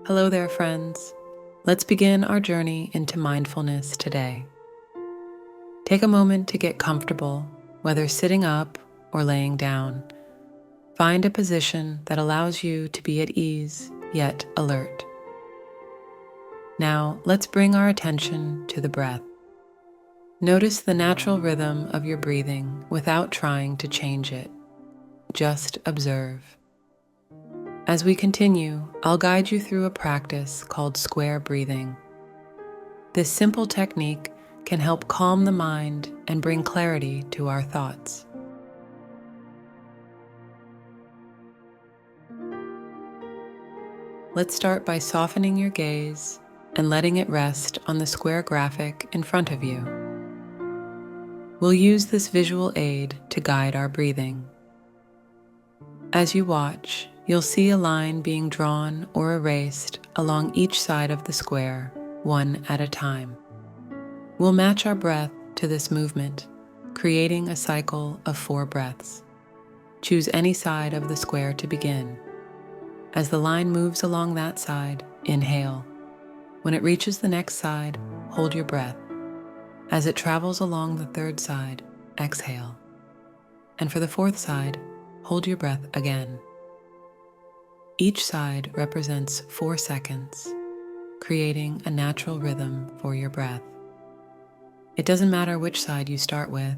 Hello there, friends. Let's begin our journey into mindfulness today. Take a moment to get comfortable, whether sitting up or laying down. Find a position that allows you to be at ease, yet alert. Now, let's bring our attention to the breath. Notice the natural rhythm of your breathing without trying to change it. Just observe. As we continue, I'll guide you through a practice called square breathing. This simple technique can help calm the mind and bring clarity to our thoughts. Let's start by softening your gaze and letting it rest on the square graphic in front of you. We'll use this visual aid to guide our breathing. As you watch, you'll see a line being drawn or erased along each side of the square, one at a time. We'll match our breath to this movement, creating a cycle of 4 breaths. Choose any side of the square to begin. As the line moves along that side, inhale. When it reaches the next side, hold your breath. As it travels along the 3rd side, exhale. And for the 4th side, hold your breath again. Each side represents 4 seconds, creating a natural rhythm for your breath. It doesn't matter which side you start with,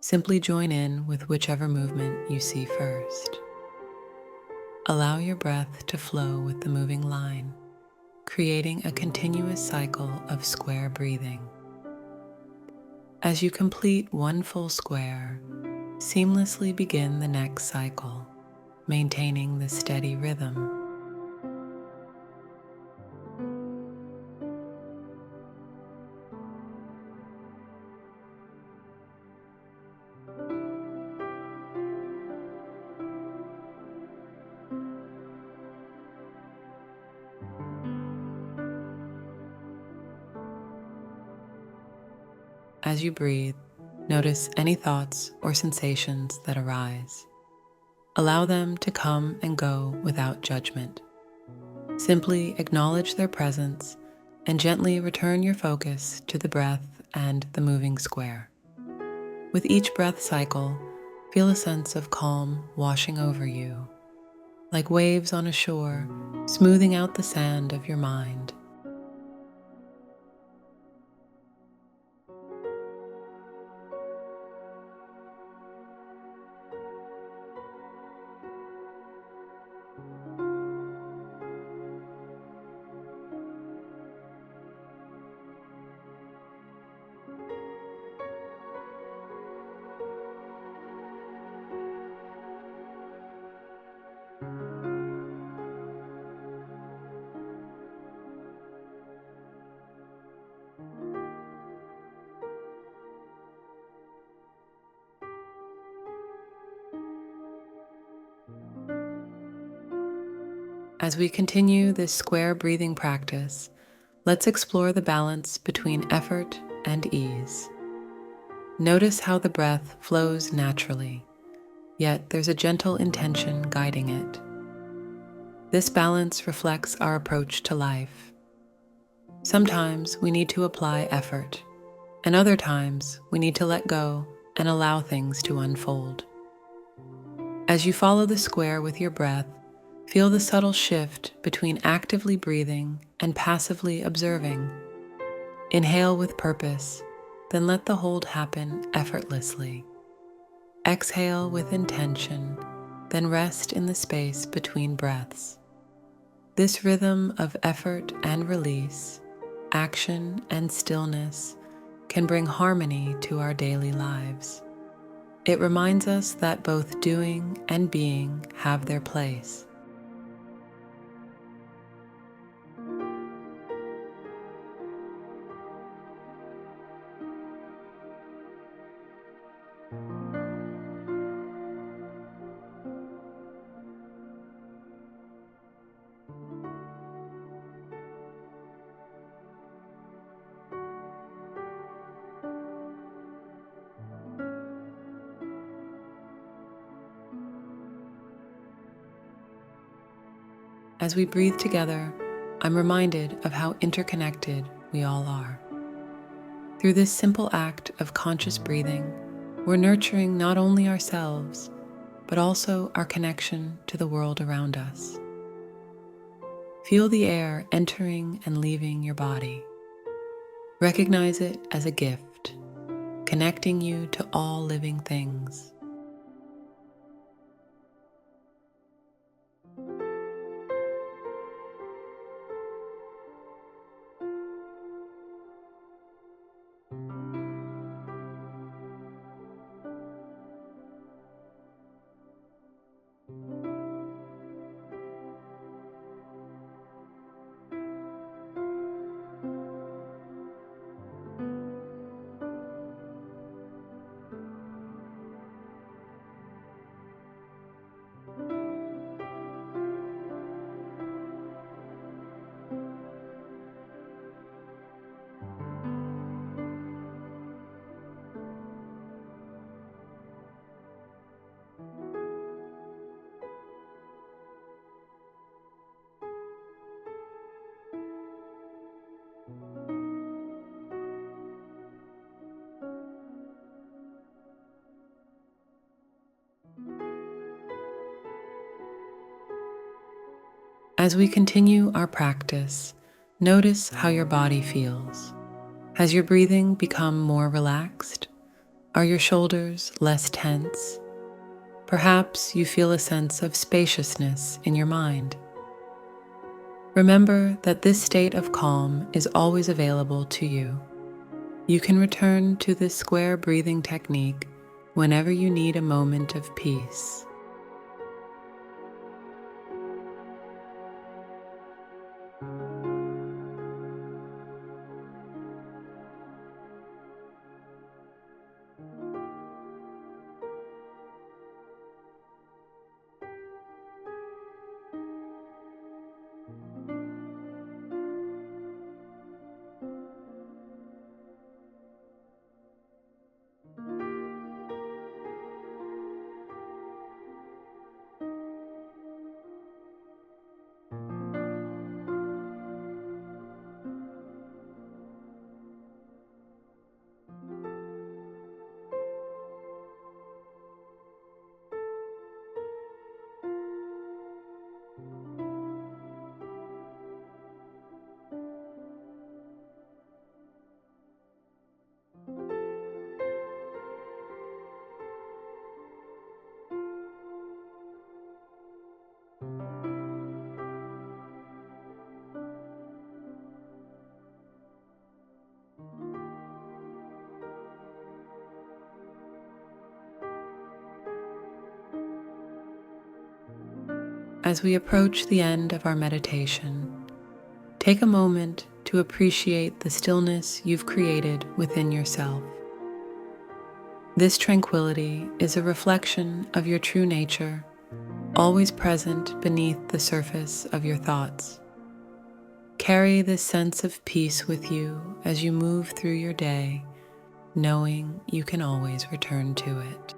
simply join in with whichever movement you see first. Allow your breath to flow with the moving line, creating a continuous cycle of square breathing. As you complete one full square, seamlessly begin the next cycle, maintaining the steady rhythm. As you breathe, notice any thoughts or sensations that arise. Allow them to come and go without judgment. Simply acknowledge their presence and gently return your focus to the breath and the moving square. With each breath cycle, feel a sense of calm washing over you, like waves on a shore, smoothing out the sand of your mind. As we continue this square breathing practice, let's explore the balance between effort and ease. Notice how the breath flows naturally, yet there's a gentle intention guiding it. This balance reflects our approach to life. Sometimes we need to apply effort, and other times we need to let go and allow things to unfold. As you follow the square with your breath, feel the subtle shift between actively breathing and passively observing. Inhale with purpose, then let the hold happen effortlessly. Exhale with intention, then rest in the space between breaths. This rhythm of effort and release, action and stillness, can bring harmony to our daily lives. It reminds us that both doing and being have their place. As we breathe together, I'm reminded of how interconnected we all are. Through this simple act of conscious breathing, we're nurturing not only ourselves, but also our connection to the world around us. Feel the air entering and leaving your body. Recognize it as a gift, connecting you to all living things. As we continue our practice, notice how your body feels. Has your breathing become more relaxed? Are your shoulders less tense? Perhaps you feel a sense of spaciousness in your mind. Remember that this state of calm is always available to you. You can return to this square breathing technique whenever you need a moment of peace. As we approach the end of our meditation, take a moment to appreciate the stillness you've created within yourself. This tranquility is a reflection of your true nature, always present beneath the surface of your thoughts. Carry this sense of peace with you as you move through your day, knowing you can always return to it.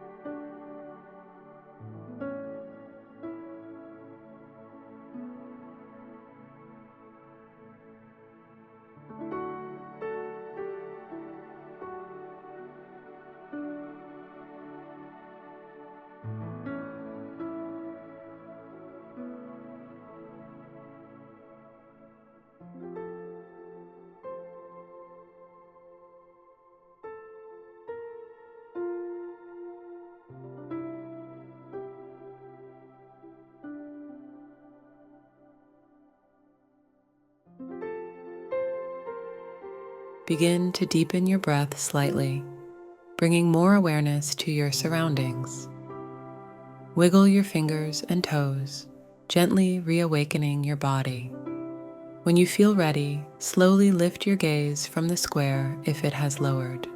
Begin to deepen your breath slightly, bringing more awareness to your surroundings. Wiggle your fingers and toes, gently reawakening your body. When you feel ready, slowly lift your gaze from the square if it has lowered.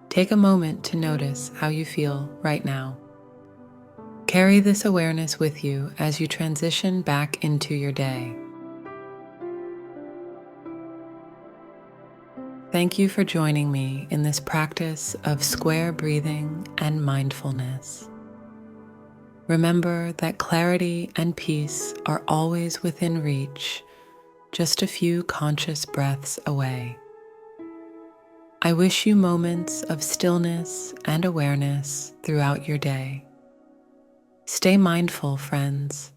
Take a moment to notice how you feel right now. Carry this awareness with you as you transition back into your day. Thank you for joining me in this practice of square breathing and mindfulness. Remember that clarity and peace are always within reach, just a few conscious breaths away. I wish you moments of stillness and awareness throughout your day. Stay mindful, friends,